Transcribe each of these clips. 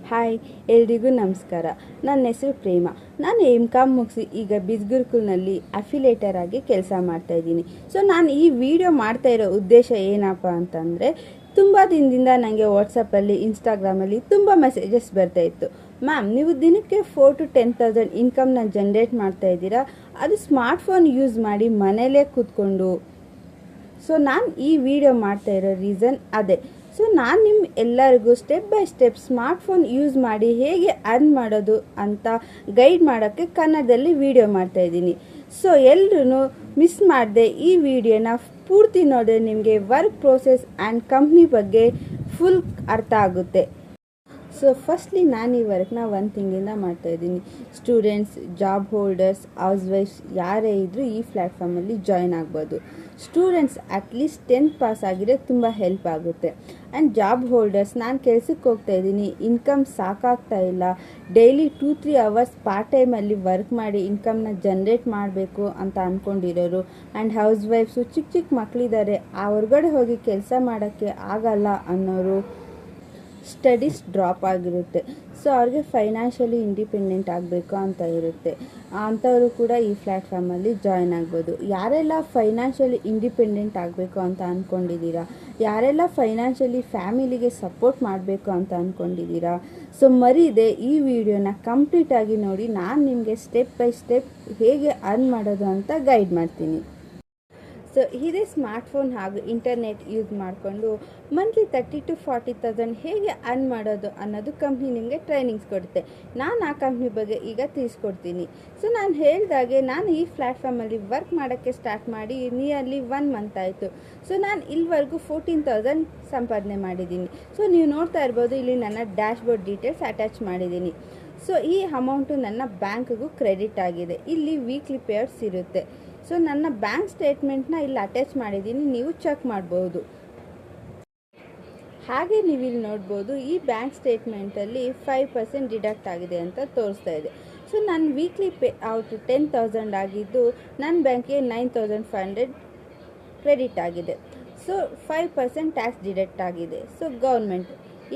Hi, ಎಲ್ರಿಗೂ ನಮಸ್ಕಾರ. ನನ್ನ ಹೆಸರು ಪ್ರೇಮ. ನಾನು ಎಮ್.ಕಾಮ್ ಮುಗಿಸಿ ಈಗ ಬಿಸ್ಗುರುಕುಲ್ನಲ್ಲಿ ಅಫಿಲೇಟರ್ ಆಗಿ ಕೆಲಸ ಮಾಡ್ತಾಯಿದ್ದೀನಿ. ಸೊ ನಾನು ಈ ವಿಡಿಯೋ ಮಾಡ್ತಾ ಇರೋ ಉದ್ದೇಶ ಏನಪ್ಪ ಅಂತಂದರೆ, ತುಂಬ ದಿನದಿಂದ ನನಗೆ ವಾಟ್ಸಪ್ಪಲ್ಲಿ, ಇನ್ಸ್ಟಾಗ್ರಾಮಲ್ಲಿ ತುಂಬ ಮೆಸೇಜಸ್ ಬರ್ತಾಯಿತ್ತು. ಮ್ಯಾಮ್, ನೀವು ದಿನಕ್ಕೆ 4,000 to 10,000 ಇನ್ಕಮ್ನ ಜನ್ರೇಟ್ ಮಾಡ್ತಾ ಇದ್ದೀರಾ, ಅದು ಸ್ಮಾರ್ಟ್ಫೋನ್ ಯೂಸ್ ಮಾಡಿ ಮನೇಲೇ ಕೂತ್ಕೊಂಡು. ಸೊ ನಾನು ಈ ವಿಡಿಯೋ ಮಾಡ್ತಾ ಇರೋ ರೀಸನ್ ಅದೇ. ಸೊ ನಾನು ನಿಮ್ಮ ಎಲ್ಲರಿಗೂ step by step smartphone use ಮಾಡಿ ಹೇಗೆ ಅರ್ನ್ ಮಾಡೋದು ಅಂತ ಗೈಡ್ ಮಾಡೋಕ್ಕೆ ಕನ್ನಡದಲ್ಲಿ ವಿಡಿಯೋ ಮಾಡ್ತಾಯಿದ್ದೀನಿ. ಸೊ ಎಲ್ಲರೂ ಮಿಸ್ ಮಾಡದೆ ಈ ವಿಡಿಯೋನ ಪೂರ್ತಿ ನೋಡಿದ್ರೆ ನಿಮಗೆ ವರ್ಕ್ ಪ್ರೋಸೆಸ್ ಆ್ಯಂಡ್ ಕಂಪ್ನಿ ಬಗ್ಗೆ ಫುಲ್ ಅರ್ಥ ಆಗುತ್ತೆ. ಸೊ ಫಸ್ಟ್ಲಿ ನಾನು ಈ ವರ್ಕ್ನ 1 ತಿಂಗಳಿಂದ ಮಾಡ್ತಾಯಿದ್ದೀನಿ. Students, job holders, house wives ಯಾರೇ ಇದ್ದರೂ ಈ ಪ್ಲ್ಯಾಟ್ಫಾರ್ಮಲ್ಲಿ ಜಾಯ್ನ್ ಆಗ್ಬೋದು. ಸ್ಟೂಡೆಂಟ್ಸ್ ಅಟ್ಲೀಸ್ಟ್ 10th ಪಾಸ್ ಆಗಿದ್ರೆ ತುಂಬ ಹೆಲ್ಪ್ ಆಗುತ್ತೆ. ಆ್ಯಂಡ್ ಜಾಬ್ ಹೋಲ್ಡರ್ಸ್, ನಾನು ಕೆಲಸಕ್ಕೆ ಹೋಗ್ತಾಯಿದ್ದೀನಿ, ಇನ್ಕಮ್ ಸಾಕಾಗ್ತಾ ಇಲ್ಲ, ಡೈಲಿ 2-3 ಅವರ್ಸ್ ಪಾರ್ಟ್ ಟೈಮಲ್ಲಿ ವರ್ಕ್ ಮಾಡಿ ಇನ್ಕಮ್ನ ಜನ್ರೇಟ್ ಮಾಡಬೇಕು ಅಂತ ಅಂದ್ಕೊಂಡಿರೋರು. ಆ್ಯಂಡ್ ಹೌಸ್ ವೈಫ್ಸು, ಚಿಕ್ಕ ಚಿಕ್ಕ ಮಕ್ಕಳಿದ್ದಾರೆ, ಆ ಹೊರಗಡೆ ಹೋಗಿ ಕೆಲಸ ಮಾಡೋಕ್ಕೆ ಆಗಲ್ಲ ಅನ್ನೋರು, ಸ್ಟಡೀಸ್ ಡ್ರಾಪ್ ಆಗಿರುತ್ತೆ, ಸೊ ಅವ್ರಿಗೆ ಫೈನಾನ್ಷಿಯಲಿ ಇಂಡಿಪೆಂಡೆಂಟ್ ಆಗಬೇಕು ಅಂತ ಇರುತ್ತೆ. ಅಂಥವರು ಕೂಡ ಈ ಪ್ಲ್ಯಾಟ್ಫಾರ್ಮಲ್ಲಿ ಜಾಯ್ನ್ ಆಗ್ಬೋದು. ಯಾರೆಲ್ಲ ಫೈನಾನ್ಷಿಯಲಿ ಇಂಡಿಪೆಂಡೆಂಟ್ ಆಗಬೇಕು ಅಂತ ಅಂದ್ಕೊಂಡಿದ್ದೀರಾ, ಯಾರೆಲ್ಲ ಫೈನಾನ್ಷಿಯಲಿ ಫ್ಯಾಮಿಲಿಗೆ ಸಪೋರ್ಟ್ ಮಾಡಬೇಕು ಅಂತ ಅಂದ್ಕೊಂಡಿದ್ದೀರಾ, ಸೊ ಮರೀದೆ ಈ ವಿಡಿಯೋನ ಕಂಪ್ಲೀಟಾಗಿ ನೋಡಿ. ನಾನು ನಿಮಗೆ ಸ್ಟೆಪ್ ಬೈ ಸ್ಟೆಪ್ ಹೇಗೆ ಅರ್ನ್ ಮಾಡೋದು ಅಂತ ಗೈಡ್ ಮಾಡ್ತೀನಿ. ಸೊ ಇದೇ ಸ್ಮಾರ್ಟ್ಫೋನ್ ಹಾಗೂ ಇಂಟರ್ನೆಟ್ ಯೂಸ್ ಮಾಡಿಕೊಂಡು ಮಂತ್ಲಿ 30,000 to 40,000 ಹೇಗೆ ಅರ್ನ್ ಮಾಡೋದು ಅನ್ನೋದು ಕಂಪ್ನಿ ನಿಮಗೆ ಟ್ರೈನಿಂಗ್ಸ್ ಕೊಡುತ್ತೆ. ನಾನು ಆ ಕಂಪ್ನಿ ಬಗ್ಗೆ ಈಗ ತಿಳಿಸ್ಕೊಡ್ತೀನಿ. ಸೊ ನಾನು ಹೇಳಿದಾಗೆ ನಾನು ಈ ಪ್ಲ್ಯಾಟ್ಫಾರ್ಮಲ್ಲಿ ವರ್ಕ್ ಮಾಡೋಕ್ಕೆ ಸ್ಟಾರ್ಟ್ ಮಾಡಿ ನಿಯರ್ಲಿ 1 ಮಂತ್ ಆಯಿತು. ಸೊ ನಾನು ಇಲ್ಲಿವರೆಗೂ 14,000 ಸಂಪಾದನೆ ಮಾಡಿದ್ದೀನಿ. ಸೊ ನೀವು ನೋಡ್ತಾ ಇರ್ಬೋದು, ಇಲ್ಲಿ ನನ್ನ ಡ್ಯಾಶ್ಬೋರ್ಡ್ ಡೀಟೇಲ್ಸ್ ಅಟ್ಯಾಚ್ ಮಾಡಿದ್ದೀನಿ. ಸೊ ಈ ಅಮೌಂಟು ನನ್ನ ಬ್ಯಾಂಕ್ಗೂ ಕ್ರೆಡಿಟ್ ಆಗಿದೆ. ಇಲ್ಲಿ ವೀಕ್ಲಿ ಪೇಯರ್ಸ್ ಇರುತ್ತೆ. ಸೊ ನನ್ನ ಬ್ಯಾಂಕ್ ಸ್ಟೇಟ್ಮೆಂಟ್ನ ಇಲ್ಲಿ ಅಟ್ಯಾಚ್ ಮಾಡಿದ್ದೀನಿ, ನೀವು ಚೆಕ್ ಮಾಡ್ಬೋದು. ಹಾಗೆ ನೀವು ಇಲ್ಲಿ ನೋಡ್ಬೋದು, ಈ ಬ್ಯಾಂಕ್ ಸ್ಟೇಟ್ಮೆಂಟಲ್ಲಿ 5% ಡಿಡಕ್ಟ್ ಆಗಿದೆ ಅಂತ ತೋರಿಸ್ತಾ ಇದೆ. ಸೊ ನನ್ನ ವೀಕ್ಲಿ ಪೇ ಔಟ್ 10,000 ಆಗಿದ್ದು ನನ್ನ ಬ್ಯಾಂಕಿಗೆ 9,500 ಕ್ರೆಡಿಟ್ ಆಗಿದೆ. ಸೊ 5% ಟ್ಯಾಕ್ಸ್ ಡಿಡಕ್ಟ್ ಆಗಿದೆ. ಸೊ ಗೌರ್ಮೆಂಟ್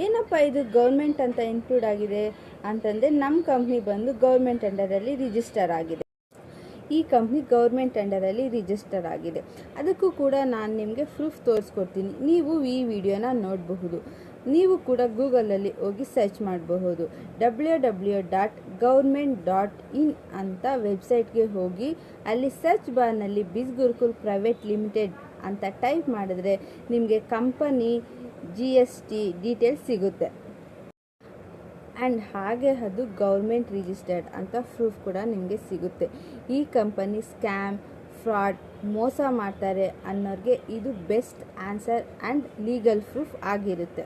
ಏನಪ್ಪ ಇದು ಗೌರ್ಮೆಂಟ್ ಅಂತ ಇನ್ಕ್ಲೂಡ್ ಆಗಿದೆ ಅಂತಂದರೆ, ನಮ್ಮ ಕಂಪ್ನಿ ಬಂದು ಗೌರ್ಮೆಂಟ್ ಅಂಡರಲ್ಲಿ ರಿಜಿಸ್ಟರ್ ಆಗಿದೆ. ಈ ಕಂಪ್ನಿ ಗೌರ್ಮೆಂಟ್ ಅಂಡರಲ್ಲಿ ರಿಜಿಸ್ಟರ್ ಆಗಿದೆ. ಅದಕ್ಕೂ ಕೂಡ ನಾನು ನಿಮಗೆ ಪ್ರೂಫ್ ತೋರಿಸ್ಕೊಡ್ತೀನಿ. ನೀವು ಈ ವಿಡಿಯೋನ ನೋಡಬಹುದು. ನೀವು ಕೂಡ ಗೂಗಲಲ್ಲಿ ಹೋಗಿ ಸರ್ಚ್ ಮಾಡಬಹುದು. www.government.in ಅಂತ ವೆಬ್ಸೈಟ್ಗೆ ಹೋಗಿ ಅಲ್ಲಿ ಸರ್ಚ್ ಬಾರ್ನಲ್ಲಿ ಬಿಸ್ಗುರುಕುಲ್ ಪ್ರೈವೇಟ್ ಲಿಮಿಟೆಡ್ ಅಂತ ಟೈಪ್ ಮಾಡಿದ್ರೆ ನಿಮಗೆ ಕಂಪನಿ GST ಡೀಟೇಲ್ಸ್ ಸಿಗುತ್ತೆ. ಆ್ಯಂಡ್ ಹಾಗೆ ಅದು ಗೌರ್ಮೆಂಟ್ ರಿಜಿಸ್ಟರ್ಡ್ ಅಂತ ಪ್ರೂಫ್ ಕೂಡ ನಿಮಗೆ ಸಿಗುತ್ತೆ. ಈ ಕಂಪನಿ ಸ್ಕ್ಯಾಮ್, ಫ್ರಾಡ್, ಮೋಸ ಮಾಡ್ತಾರೆ ಅನ್ನೋರಿಗೆ ಇದು best answer and legal proof ಆಗಿರುತ್ತೆ.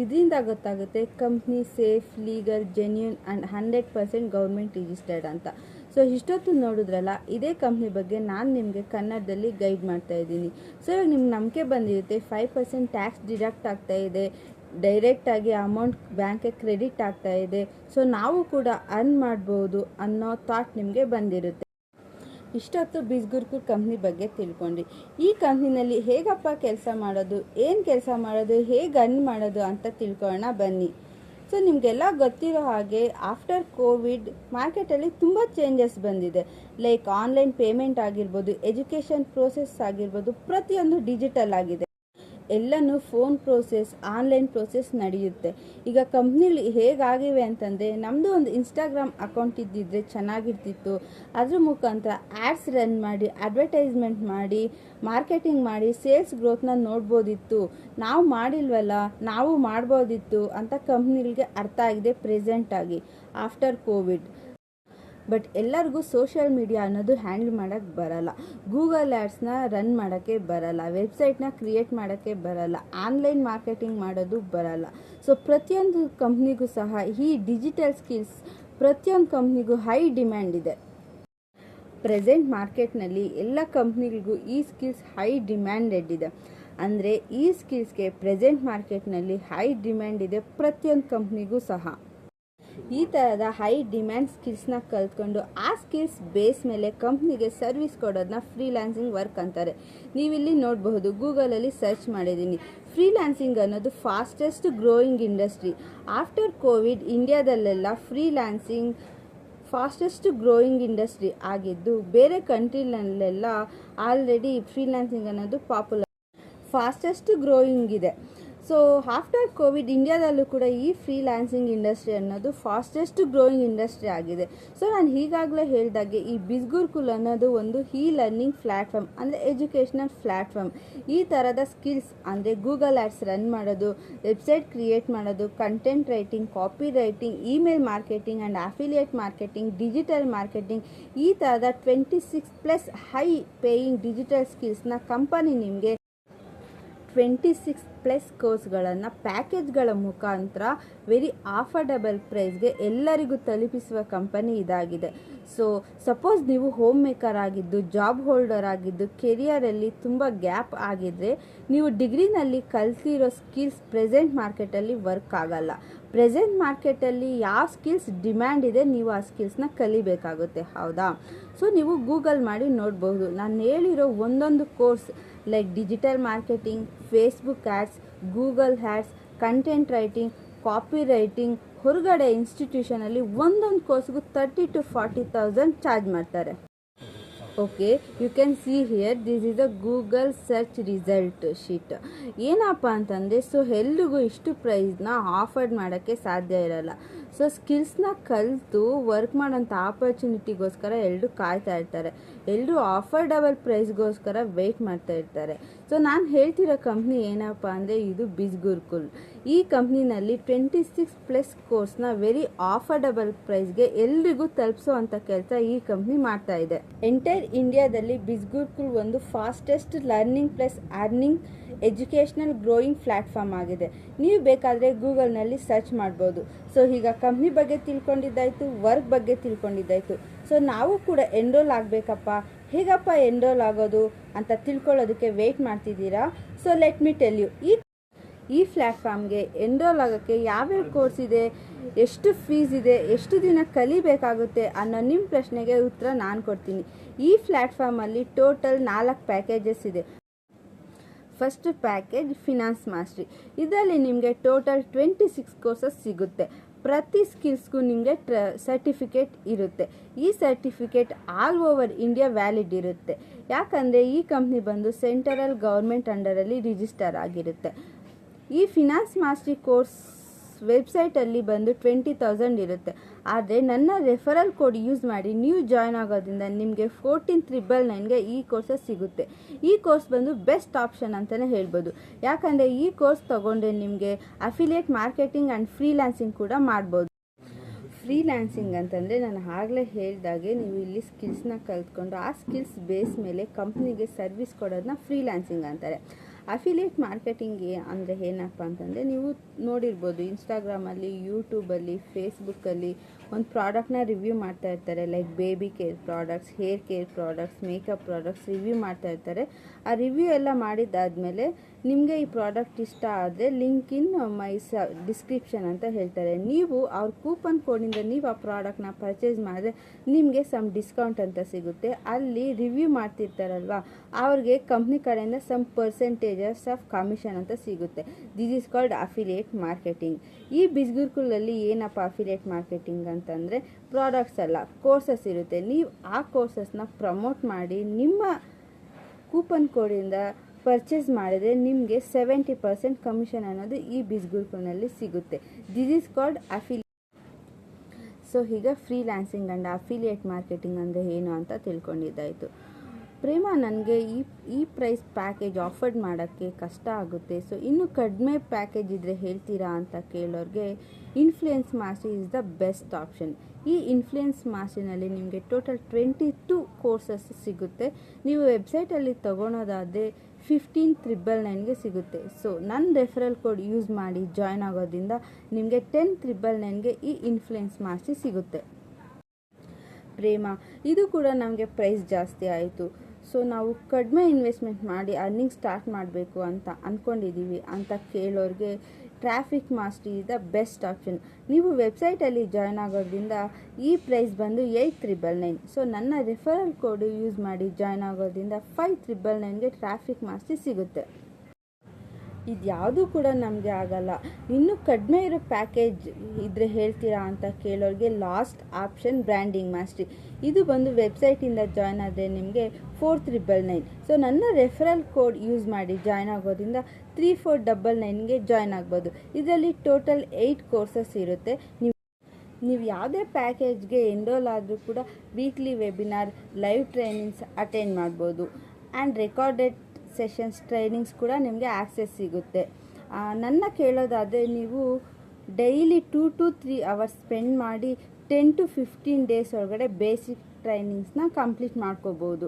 ಇದರಿಂದ ಗೊತ್ತಾಗುತ್ತೆ company safe, legal, genuine and 100% government registered ಅಂತ. ಸೊ ಇಷ್ಟೊತ್ತು ನೋಡಿದ್ರಲ್ಲ, ಇದೇ ಕಂಪ್ನಿ ಬಗ್ಗೆ ನಾನು ನಿಮಗೆ ಕನ್ನಡದಲ್ಲಿ ಗೈಡ್ ಮಾಡ್ತಾ ಇದ್ದೀನಿ. ಸೊ ಇವಾಗ ನಿಮ್ಗೆ ನಂಬಿಕೆ ಬಂದಿರುತ್ತೆ, 5% ಟ್ಯಾಕ್ಸ್ ಡಿಡಕ್ಟ್ ಆಗ್ತಾ ಇದೆ, ಡೈರೆಕ್ಟಾಗಿ ಅಮೌಂಟ್ ಬ್ಯಾಂಕ್ಗೆ ಕ್ರೆಡಿಟ್ ಆಗ್ತಾ ಇದೆ, ಸೊ ನಾವು ಕೂಡ ಅರ್ನ್ ಮಾಡ್ಬೋದು ಅನ್ನೋ ಥಾಟ್ ನಿಮಗೆ ಬಂದಿರುತ್ತೆ. ಇಷ್ಟೊತ್ತು ಬಿಸ್ಗುರುಕುಲ್ ಕಂಪ್ನಿ ಬಗ್ಗೆ ತಿಳ್ಕೊಂಡ್ರಿ. ಈ ಕಂಪ್ನಿನಲ್ಲಿ ಹೇಗಪ್ಪ ಕೆಲಸ ಮಾಡೋದು, ಏನು ಕೆಲಸ ಮಾಡೋದು, ಹೇಗೆ ಅರ್ನ್ ಮಾಡೋದು ಅಂತ ತಿಳ್ಕೊಳ್ಳೋಣ ಬನ್ನಿ. ಸೊ ನಿಮಗೆಲ್ಲ ಗೊತ್ತಿರೋ ಹಾಗೆ ಆಫ್ಟರ್ ಕೋವಿಡ್ ಮಾರ್ಕೆಟಲ್ಲಿ ತುಂಬ ಚೇಂಜಸ್ ಬಂದಿದೆ. ಲೈಕ್ ಆನ್ಲೈನ್ ಪೇಮೆಂಟ್ ಆಗಿರ್ಬೋದು, ಎಜುಕೇಷನ್ ಪ್ರೋಸೆಸ್ ಆಗಿರ್ಬೋದು, ಪ್ರತಿಯೊಂದು ಡಿಜಿಟಲ್ ಆಗಿದೆ. ಎಲ್ಲನೂ ಫೋನ್ ಪ್ರೋಸೆಸ್, ಆನ್ಲೈನ್ ಪ್ರೋಸೆಸ್ ನಡೆಯುತ್ತೆ. ಈಗ ಕಂಪ್ನಿಲಿ ಹೇಗಾಗಿವೆ ಅಂತಂದರೆ, ನಮ್ಮದು ಒಂದು ಇನ್ಸ್ಟಾಗ್ರಾಮ್ ಅಕೌಂಟ್ ಇದ್ದಿದ್ರೆ ಚೆನ್ನಾಗಿರ್ತಿತ್ತು. ಅದ್ರ ಮುಖಾಂತರ ಆ್ಯಡ್ಸ್ ರನ್ ಮಾಡಿ, ಅಡ್ವರ್ಟೈಸ್ಮೆಂಟ್ ಮಾಡಿ, ಮಾರ್ಕೆಟಿಂಗ್ ಮಾಡಿ ಸೇಲ್ಸ್ ಗ್ರೋತ್ನ ನೋಡ್ಬೋದಿತ್ತು. ನಾವು ಮಾಡಿಲ್ವಲ್ಲ, ನಾವು ಮಾಡ್ಬೋದಿತ್ತು ಅಂತ ಕಂಪ್ನಿಗಳಿಗೆ ಅರ್ಥ ಆಗಿದೆ ಪ್ರೆಸೆಂಟಾಗಿ ಆಫ್ಟರ್ ಕೋವಿಡ್. ಬಟ್ ಎಲ್ಲರಿಗೂ ಸೋಷಿಯಲ್ ಮೀಡಿಯಾ ಅನ್ನೋದು ಹ್ಯಾಂಡಲ್ ಮಾಡೋಕ್ಕೆ ಬರಲ್ಲ, ಗೂಗಲ್ ಆ್ಯಡ್ಸ್ನ ರನ್ ಮಾಡೋಕ್ಕೆ ಬರಲ್ಲ, ವೆಬ್ಸೈಟ್ನ ಕ್ರಿಯೇಟ್ ಮಾಡೋಕ್ಕೆ ಬರಲ್ಲ, ಆನ್ಲೈನ್ ಮಾರ್ಕೆಟಿಂಗ್ ಮಾಡೋದು ಬರಲ್ಲ. ಸೊ ಪ್ರತಿಯೊಂದು ಕಂಪ್ನಿಗೂ ಸಹ ಈ ಡಿಜಿಟಲ್ ಸ್ಕಿಲ್ಸ್ ಪ್ರತಿಯೊಂದು ಕಂಪ್ನಿಗೂ ಹೈ ಡಿಮ್ಯಾಂಡ್ ಇದೆ. ಪ್ರೆಸೆಂಟ್ ಮಾರ್ಕೆಟ್ನಲ್ಲಿ ಎಲ್ಲ ಕಂಪ್ನಿಗಳಿಗೂ ಈ ಸ್ಕಿಲ್ಸ್ ಹೈ ಡಿಮ್ಯಾಂಡೆಡ್ ಇದೆ. ಅಂದರೆ ಈ ಸ್ಕಿಲ್ಸ್ಗೆ ಪ್ರೆಸೆಂಟ್ ಮಾರ್ಕೆಟ್ನಲ್ಲಿ ಹೈ ಡಿಮ್ಯಾಂಡ್ ಇದೆ ಪ್ರತಿಯೊಂದು ಕಂಪ್ನಿಗೂ ಸಹ. ಈ ಥರದ ಹೈ ಡಿಮ್ಯಾಂಡ್ ಸ್ಕಿಲ್ಸ್ನ ಕಲ್ತ್ಕೊಂಡು ಆ ಸ್ಕಿಲ್ಸ್ ಬೇಸ್ ಮೇಲೆ ಕಂಪ್ನಿಗೆ ಸರ್ವಿಸ್ ಕೊಡೋದನ್ನ ಫ್ರೀಲಾನ್ಸಿಂಗ್ ವರ್ಕ್ ಅಂತಾರೆ. ನೀವಿಲ್ಲಿ ನೋಡಬಹುದು, ಗೂಗಲಲ್ಲಿ ಸರ್ಚ್ ಮಾಡಿದ್ದೀನಿ. ಫ್ರೀಲಾನ್ಸಿಂಗ್ ಅನ್ನೋದು fastest growing industry. After Covid ಇಂಡಿಯಾದಲ್ಲೆಲ್ಲ ಫ್ರೀಲಾನ್ಸಿಂಗ್ ಫಾಸ್ಟೆಸ್ಟ್ ಗ್ರೋಯಿಂಗ್ ಇಂಡಸ್ಟ್ರಿ ಆಗಿದ್ದು, ಬೇರೆ ಕಂಟ್ರಿನಲ್ಲೆಲ್ಲ ಆಲ್ರೆಡಿ ಫ್ರೀಲಾನ್ಸಿಂಗ್ ಅನ್ನೋದು ಪಾಪ್ಯುಲರ್ ಫಾಸ್ಟೆಸ್ಟ್ ಗ್ರೋಯಿಂಗ್ ಇದೆ. ಸೊ ಆಫ್ಟರ್ ಕೋವಿಡ್ ಇಂಡಿಯಾದಲ್ಲೂ ಕೂಡ ಈ ಫ್ರೀಲಾನ್ಸಿಂಗ್ ಇಂಡಸ್ಟ್ರಿ ಅನ್ನೋದು ಫಾಸ್ಟೆಸ್ಟ್ ಗ್ರೋಯಿಂಗ್ ಇಂಡಸ್ಟ್ರಿ ಆಗಿದೆ. ಸೊ ನಾನು ಈಗಾಗಲೇ ಹೇಳಿದಾಗೆ ಈ ಬಿಸ್ಗುರುಕುಲ್ ಅನ್ನೋದು ಒಂದು ಲರ್ನಿಂಗ್ ಪ್ಲ್ಯಾಟ್ಫಾರ್ಮ್, ಅಂದರೆ ಎಜುಕೇಷನಲ್ ಪ್ಲ್ಯಾಟ್ಫಾರ್ಮ್. ಈ ಥರದ ಸ್ಕಿಲ್ಸ್ ಅಂದರೆ ಗೂಗಲ್ ಆ್ಯಡ್ಸ್ ರನ್ ಮಾಡೋದು, ವೆಬ್ಸೈಟ್ ಕ್ರಿಯೇಟ್ ಮಾಡೋದು, content writing, copy writing, email marketing and affiliate marketing, digital marketing, ಈ ಥರದ 26+ ಹೈ ಪೇಯಿಂಗ್ ಡಿಜಿಟಲ್ ಸ್ಕಿಲ್ಸ್ನ ಕಂಪನಿ ನಿಮಗೆ 26+ ಕೋರ್ಸ್ಗಳನ್ನು ಪ್ಯಾಕೇಜ್ಗಳ ಮುಖಾಂತರ ವೆರಿ ಅಫೋರ್ಡಬಲ್ ಪ್ರೈಸ್ಗೆ ಎಲ್ಲರಿಗೂ ತಲುಪಿಸುವ ಕಂಪನಿ ಇದಾಗಿದೆ. ಸೊ ಸಪೋಸ್ ನೀವು ಹೋಮ್ ಮೇಕರ್ ಆಗಿದ್ದು, ಜಾಬ್ ಹೋಲ್ಡರ್ ಆಗಿದ್ದು, ಕೆರಿಯರಲ್ಲಿ ತುಂಬ ಗ್ಯಾಪ್ ಆಗಿದ್ದರೆ, ನೀವು ಡಿಗ್ರಿನಲ್ಲಿ ಕಲ್ತಿರೋ ಸ್ಕಿಲ್ಸ್ ಪ್ರೆಸೆಂಟ್ ಮಾರ್ಕೆಟಲ್ಲಿ ವರ್ಕ್ ಆಗಲ್ಲ. ಪ್ರೆಸೆಂಟ್ ಮಾರ್ಕೆಟಲ್ಲಿ ಯಾವ ಸ್ಕಿಲ್ಸ್ ಡಿಮ್ಯಾಂಡ್ ಇದೆ, ನೀವು ಆ ಸ್ಕಿಲ್ಸ್ನ ಕಲಿಬೇಕಾಗುತ್ತೆ, ಹೌದಾ? ಸೊ ನೀವು ಗೂಗಲ್ ಮಾಡಿ ನೋಡ್ಬೋದು. ನಾನು ಹೇಳಿರೋ ಒಂದೊಂದು course like digital marketing, Facebook ads, Google ads, content writing, copy writing, ಹೊರಗಡೆ ಇನ್ಸ್ಟಿಟ್ಯೂಷನಲ್ಲಿ ಒಂದೊಂದು ಕೋರ್ಸ್ಗೂ 30,000 to 40,000 ಚಾರ್ಜ್ ಮಾಡ್ತಾರೆ. Okay, you can see here, this is a Google search result sheet. ಏನಪ್ಪ ಅಂತಂದರೆ, ಸೊ ಎಲ್ರಿಗೂ ಇಷ್ಟು ಪ್ರೈಸ್ನ ಆಫರ್ಡ್ ಮಾಡೋಕ್ಕೆ ಸಾಧ್ಯ ಇರಲ್ಲ. ಸೊ ಸ್ಕಿಲ್ಸ್ನ ಕಲಿತು ವರ್ಕ್ ಮಾಡೋಂಥ ಆಪರ್ಚುನಿಟಿಗೋಸ್ಕರ ಎಲ್ಲರೂ ಕಾಯ್ತಾ ಇರ್ತಾರೆ. ಎಲ್ಲರೂ ಆಫರ್ಡಬಲ್ ಪ್ರೈಸ್ಗೋಸ್ಕರ ವೆಯ್ಟ್ ಮಾಡ್ತಾ ಇರ್ತಾರೆ. ಸೊ ನಾನು ಹೇಳ್ತಿರೋ ಕಂಪ್ನಿ ಏನಪ್ಪ ಅಂದರೆ, ಇದು ಬಿಸ್ಗುರುಕುಲ್. ಈ ಕಂಪ್ನಿನಲ್ಲಿ 26+ ಕೋರ್ಸ್ನ ವೆರಿ ಆಫರ್ಡಬಲ್ ಪ್ರೈಸ್ಗೆ ಎಲ್ರಿಗೂ ತಲುಪಿಸೋವಂಥ ಕೆಲಸ ಈ ಕಂಪ್ನಿ ಮಾಡ್ತಾ ಇದೆ. ಎಂಟೈರ್ ಇಂಡಿಯಾದಲ್ಲಿ ಬಿಸ್ಗುರುಕುಲ್ ಒಂದು fastest learning plus earning educational growing platform ಆಗಿದೆ. ನೀವು ಬೇಕಾದರೆ ಗೂಗಲ್ನಲ್ಲಿ ಸರ್ಚ್ ಮಾಡ್ಬೋದು. ಸೊ ಈಗ ಕಂಪ್ನಿ ಬಗ್ಗೆ ತಿಳ್ಕೊಂಡಿದ್ದಾಯಿತು, ವರ್ಕ್ ಬಗ್ಗೆ ತಿಳ್ಕೊಂಡಿದ್ದಾಯಿತು. ಸೊ ನಾವು ಕೂಡ ಎನ್ರೋಲ್ ಆಗಬೇಕಪ್ಪ, ಹೇಗಪ್ಪ ಎನ್ರೋಲ್ ಆಗೋದು ಅಂತ ತಿಳ್ಕೊಳ್ಳೋದಕ್ಕೆ ವೆಯ್ಟ್ ಮಾಡ್ತಿದ್ದೀರಾ? So let me tell you, ಈ ಪ್ಲ್ಯಾಟ್ಫಾರ್ಮ್ಗೆ ಎನ್ರೋಲ್ ಆಗೋಕ್ಕೆ ಯಾವ್ಯಾವ ಕೋರ್ಸ್ ಇದೆ, ಎಷ್ಟು ಫೀಸ್ ಇದೆ, ಎಷ್ಟು ದಿನ ಕಲಿಬೇಕಾಗುತ್ತೆ ಅನ್ನೋ ನಿಮ್ಮ ಪ್ರಶ್ನೆಗೆ ಉತ್ತರ ನಾನು ಕೊಡ್ತೀನಿ. ಈ ಪ್ಲ್ಯಾಟ್ಫಾರ್ಮಲ್ಲಿ ಟೋಟಲ್ 4 ಪ್ಯಾಕೇಜಸ್ ಇದೆ. First package finance mastery. ಇದರಲ್ಲಿ ನಿಮಗೆ ಟೋಟಲ್ 26 ಕೋರ್ಸಸ್ ಸಿಗುತ್ತೆ. ಪ್ರತಿ ಸ್ಕಿಲ್ಸ್ಗೂ ನಿಮಗೆ ಸರ್ಟಿಫಿಕೇಟ್ ಇರುತ್ತೆ. ಈ certificate all over India valid ಇರುತ್ತೆ. ಯಾಕಂದರೆ ಈ ಕಂಪ್ನಿ ಬಂದು ಸೆಂಟ್ರಲ್ ಗೌರ್ಮೆಂಟ್ ಅಂಡರಲ್ಲಿ ರಿಜಿಸ್ಟರ್ ಆಗಿರುತ್ತೆ. ಈ ಫಿನಾನ್ಸ್ ಮಾಸ್ಟ್ರಿ ಕೋರ್ಸ್ ವೆಬ್ಸೈಟಲ್ಲಿ ಬಂದು 20,000 ಇರುತ್ತೆ. ಆದರೆ ನನ್ನ ರೆಫರಲ್ ಕೋಡ್ ಯೂಸ್ ಮಾಡಿ ನೀವು ಜಾಯ್ನ್ ಆಗೋದ್ರಿಂದ ನಿಮಗೆ 14,999ಗೆ ಈ ಕೋರ್ಸಸ್ ಸಿಗುತ್ತೆ. ಈ ಕೋರ್ಸ್ ಬಂದು ಬೆಸ್ಟ್ ಆಪ್ಷನ್ ಅಂತಲೇ ಹೇಳ್ಬೋದು. ಯಾಕಂದರೆ ಈ ಕೋರ್ಸ್ ತೊಗೊಂಡ್ರೆ ನಿಮಗೆ ಅಫಿಲಿಯೇಟ್ ಮಾರ್ಕೆಟಿಂಗ್ ಆ್ಯಂಡ್ ಫ್ರೀಲಾನ್ಸಿಂಗ್ ಕೂಡ ಮಾಡ್ಬೋದು. ಫ್ರೀಲಾನ್ಸಿಂಗ್ ಅಂತಂದರೆ ನಾನು ಆಗಲೇ ಹೇಳಿದಾಗೆ, ನೀವು ಇಲ್ಲಿ ಸ್ಕಿಲ್ಸ್ನ ಕಲ್ತ್ಕೊಂಡು ಆ ಸ್ಕಿಲ್ಸ್ ಬೇಸ್ ಮೇಲೆ ಕಂಪ್ನಿಗೆ ಸರ್ವಿಸ್ ಕೊಡೋದನ್ನ ಫ್ರೀಲಾನ್ಸಿಂಗ್ ಅಂತಾರೆ. ಅಫಿಲಿಯೇಟ್ ಮಾರ್ಕೆಟಿಂಗ್ ಅಂದರೆ ಏನಪ್ಪ ಅಂತಂದರೆ, ನೀವು ನೋಡಿರ್ಬೋದು ಇನ್ಸ್ಟಾಗ್ರಾಮಲ್ಲಿ, ಯೂಟ್ಯೂಬಲ್ಲಿ, ಫೇಸ್ಬುಕ್ಕಲ್ಲಿ ಒಂದು ಪ್ರಾಡಕ್ಟ್ನ ರಿವ್ಯೂ ಮಾಡ್ತಾ ಇರ್ತಾರೆ. Like baby care products, hair care products, makeup products review ಮಾಡ್ತಾ ಇರ್ತಾರೆ. ಆ ರಿವ್ಯೂ ಎಲ್ಲ ಮಾಡಿದ್ದಾದಮೇಲೆ ನಿಮಗೆ ಈ ಪ್ರಾಡಕ್ಟ್ ಇಷ್ಟ ಆದರೆ ಲಿಂಕ್ ಇನ್ ಮೈ ಡಿಸ್ಕ್ರಿಪ್ಷನ್ ಅಂತ ಹೇಳ್ತಾರೆ. ನೀವು ಅವ್ರ ಕೂಪನ್ ಕೋಡಿಂದ ನೀವು ಆ ಪ್ರಾಡಕ್ಟ್ನ ಪರ್ಚೇಸ್ ಮಾಡಿದ್ರೆ ನಿಮಗೆ ಸಮ್ ಡಿಸ್ಕೌಂಟ್ ಅಂತ ಸಿಗುತ್ತೆ. ಅಲ್ಲಿ ರಿವ್ಯೂ ಮಾಡ್ತಿರ್ತಾರಲ್ವ, ಅವ್ರಿಗೆ ಕಂಪ್ನಿ ಕಡೆಯಿಂದ ಸಮ್ ಪರ್ಸೆಂಟೇಜಸ್ ಆಫ್ ಕಮಿಷನ್ ಅಂತ ಸಿಗುತ್ತೆ. This is called affiliate marketing. ಈ ಬಿಸ್ಗುರುಕುಲಲ್ಲಿ ಏನಪ್ಪ ಅಫಿಲಿಯೇಟ್ ಮಾರ್ಕೆಟಿಂಗ್ ಅಂತಂದರೆ, ಪ್ರಾಡಕ್ಟ್ಸ್ ಅಲ್ಲ, ಕೋರ್ಸಸ್ ಇರುತ್ತೆ. ನೀವು ಆ ಕೋರ್ಸಸ್ನ ಪ್ರಮೋಟ್ ಮಾಡಿ ನಿಮ್ಮ ಕೂಪನ್ ಕೋಡಿಂದ ಪರ್ಚೇಸ್ ಮಾಡಿದರೆ ನಿಮಗೆ 70% ಕಮಿಷನ್ ಅನ್ನೋದು ಈ ಬಿಸ್ಗುರುಕುಲ್ನಲ್ಲಿ ಸಿಗುತ್ತೆ. ದಿಸ್ ಈಸ್ ಕಾಲ್ಡ್ ಸೊ ಈಗ ಫ್ರೀಲಾನ್ಸಿಂಗ್ ಆ್ಯಂಡ್ ಅಫಿಲಿಯೇಟ್ ಮಾರ್ಕೆಟಿಂಗ್ ಅಂದರೆ ಏನು ಅಂತ ತಿಳ್ಕೊಂಡಿದ್ದಾಯಿತು. ಪ್ರೇಮ, ನನಗೆ ಈ ಪ್ರೈಸ್ ಪ್ಯಾಕೇಜ್ ಆಫರ್ಡ್ ಮಾಡೋಕ್ಕೆ ಕಷ್ಟ ಆಗುತ್ತೆ, ಸೊ ಇನ್ನೂ ಕಡಿಮೆ ಪ್ಯಾಕೇಜ್ ಇದ್ದರೆ ಹೇಳ್ತೀರಾ ಅಂತ ಕೇಳೋರಿಗೆ influence mastery is the best option. ಈ ಇನ್ಫ್ಲುಯೆನ್ಸ್ ಮಾಸ್ಟರಿನಲ್ಲಿ ನಿಮಗೆ ಟೋಟಲ್ 22 ಕೋರ್ಸಸ್ ಸಿಗುತ್ತೆ. ನೀವು ವೆಬ್ಸೈಟಲ್ಲಿ ತೊಗೊಳೋದಾದರೆ 15,999ಗೆ ಸಿಗುತ್ತೆ. ಸೊ ನನ್ನ ರೆಫರಲ್ ಕೋಡ್ ಯೂಸ್ ಮಾಡಿ ಜಾಯ್ನ್ ಆಗೋದ್ರಿಂದ ನಿಮಗೆ 10,999ಗೆ ಈ ಇನ್ಫ್ಲುಯೆನ್ಸ್ ಮಾಸ್ಟರಿ ಸಿಗುತ್ತೆ. ಪ್ರೇಮ, ಇದು ಕೂಡ ನಮಗೆ ಪ್ರೈಸ್ ಜಾಸ್ತಿ ಆಯಿತು. ಸೊ ನಾವು ಕಡಿಮೆ ಇನ್ವೆಸ್ಟ್ಮೆಂಟ್ ಮಾಡಿ ಅರ್ನಿಂಗ್ ಸ್ಟಾರ್ಟ್ ಮಾಡಬೇಕು ಅಂತ ಅಂದ್ಕೊಂಡಿದ್ದೀವಿ ಅಂತ ಕೇಳೋರಿಗೆ traffic mastery is the best option. ನೀವು ವೆಬ್ಸೈಟಲ್ಲಿ ಜಾಯ್ನ್ ಆಗೋದ್ರಿಂದ ಈ ಪ್ರೈಸ್ ಬಂದು 8,999. ಸೊ ನನ್ನ ರೆಫರಲ್ ಕೋಡ್ ಯೂಸ್ ಮಾಡಿ ಜಾಯ್ನ್ ಆಗೋದ್ರಿಂದ 5,999ಗೆ ಟ್ರಾಫಿಕ್ ಮಾಸ್ಟರಿ ಸಿಗುತ್ತೆ. ಇದು ಯಾವುದೂ ಕೂಡ ನಮಗೆ ಆಗಲ್ಲ. ಇನ್ನೂ ಕಡಿಮೆ ಇರೋ ಪ್ಯಾಕೇಜ್ ಇದ್ದರೆ ಹೇಳ್ತೀರಾ ಅಂತ ಕೇಳೋರಿಗೆ ಲಾಸ್ಟ್ ಆಪ್ಷನ್ ಬ್ರ್ಯಾಂಡಿಂಗ್ ಮಾಸ್ಟರಿ. ಇದು ಬಂದು ವೆಬ್ಸೈಟಿಂದ ಜಾಯ್ನ್ ಆದರೆ ನಿಮಗೆ 4,999. ಸೊ ನನ್ನ ರೆಫರಲ್ ಕೋಡ್ ಯೂಸ್ ಮಾಡಿ ಜಾಯ್ನ್ ಆಗೋದ್ರಿಂದ 3,499ಗೆ ಜಾಯ್ನ್ ಆಗ್ಬೋದು. ಇದರಲ್ಲಿ ಟೋಟಲ್ 8 ಕೋರ್ಸಸ್ ಇರುತ್ತೆ. ನೀವು ಯಾವುದೇ ಪ್ಯಾಕೇಜ್ಗೆ ಎನ್ರೋಲ್ ಆದರೂ ಕೂಡ weekly webinar, live trainings attend ಮಾಡ್ಬೋದು. ಆ್ಯಂಡ್ ರೆಕಾರ್ಡೆಡ್ ಸೆಷನ್ಸ್ ಟ್ರೈನಿಂಗ್ಸ್ ಕೂಡ ನಿಮಗೆ ಆಕ್ಸೆಸ್ ಸಿಗುತ್ತೆ. ನನ್ನ ಕೇಳೋದಾದರೆ ನೀವು ಡೈಲಿ 2 to 3 ಅವರ್ಸ್ ಸ್ಪೆಂಡ್ ಮಾಡಿ 10 to 15 ಡೇಸ್ ಒಳಗಡೆ ಬೇಸಿಕ್ ಟ್ರೈನಿಂಗ್ಸ್ನ ಕಂಪ್ಲೀಟ್ ಮಾಡ್ಕೋಬೋದು.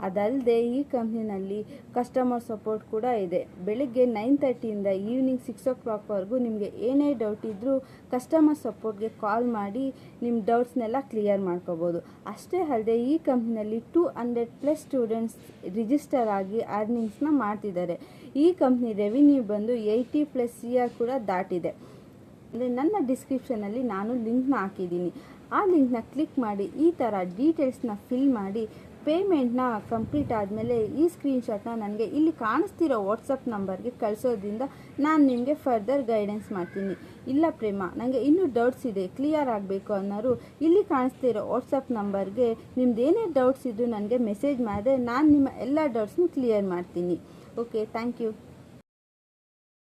ಅದಲ್ಲದೆ ಈ ಕಂಪ್ನಿನಲ್ಲಿ ಕಸ್ಟಮರ್ ಸಪೋರ್ಟ್ ಕೂಡ ಇದೆ. ಬೆಳಿಗ್ಗೆ 9:30ಇಂದ ಈವ್ನಿಂಗ್ 6 o'clockವರೆಗೂ ನಿಮಗೆ ಏನೇ ಡೌಟ್ ಇದ್ದರೂ ಕಸ್ಟಮರ್ ಸಪೋರ್ಟ್ಗೆ ಕಾಲ್ ಮಾಡಿ ನಿಮ್ಮ ಡೌಟ್ಸ್ನೆಲ್ಲ ಕ್ಲಿಯರ್ ಮಾಡ್ಕೋಬೋದು. ಅಷ್ಟೇ ಅಲ್ಲದೆ ಈ ಕಂಪ್ನಿನಲ್ಲಿ 200+ ಸ್ಟೂಡೆಂಟ್ಸ್ ರಿಜಿಸ್ಟರ್ ಆಗಿ ಅರ್ನಿಂಗ್ಸ್ನ ಮಾಡ್ತಿದ್ದಾರೆ. ಈ ಕಂಪ್ನಿ ರೆವಿನ್ಯೂ ಬಂದು 80+ CR ಕೂಡ ದಾಟಿದೆ. ಅಂದರೆ ನನ್ನ ಡಿಸ್ಕ್ರಿಪ್ಷನಲ್ಲಿ ನಾನು ಲಿಂಕ್ನ ಹಾಕಿದ್ದೀನಿ. ಆ ಲಿಂಕ್ನ ಕ್ಲಿಕ್ ಮಾಡಿ ಈ ಥರ ಡೀಟೇಲ್ಸ್ನ ಫಿಲ್ ಮಾಡಿ ಪೇಮೆಂಟ್ನ ಕಂಪ್ಲೀಟ್ ಆದಮೇಲೆ ಈ ಸ್ಕ್ರೀನ್ಶಾಟ್ನ ನನಗೆ ಇಲ್ಲಿ ಕಾಣಿಸ್ತಿರೋ ವಾಟ್ಸಪ್ ನಂಬರ್ಗೆ ಕಳಿಸೋದ್ರಿಂದ ನಾನು ನಿಮಗೆ ಫರ್ದರ್ ಗೈಡೆನ್ಸ್ ಮಾಡ್ತೀನಿ. ಇಲ್ಲ ಪ್ರೇಮ, ನನಗೆ ಇನ್ನೂ ಡೌಟ್ಸ್ ಇದೆ, ಕ್ಲಿಯರ್ ಆಗಬೇಕು ಅನ್ನೋರು ಇಲ್ಲಿ ಕಾಣಿಸ್ತಿರೋ ವಾಟ್ಸಪ್ ನಂಬರ್ಗೆ ನಿಮ್ದೇನೇ ಡೌಟ್ಸ್ ಇದ್ದರೂ ನನಗೆ ಮೆಸೇಜ್ ಮಾಡಿದ್ರೆ ನಾನು ನಿಮ್ಮ ಎಲ್ಲ ಡೌಟ್ಸ್ನ ಕ್ಲಿಯರ್ ಮಾಡ್ತೀನಿ. Okay, thank you.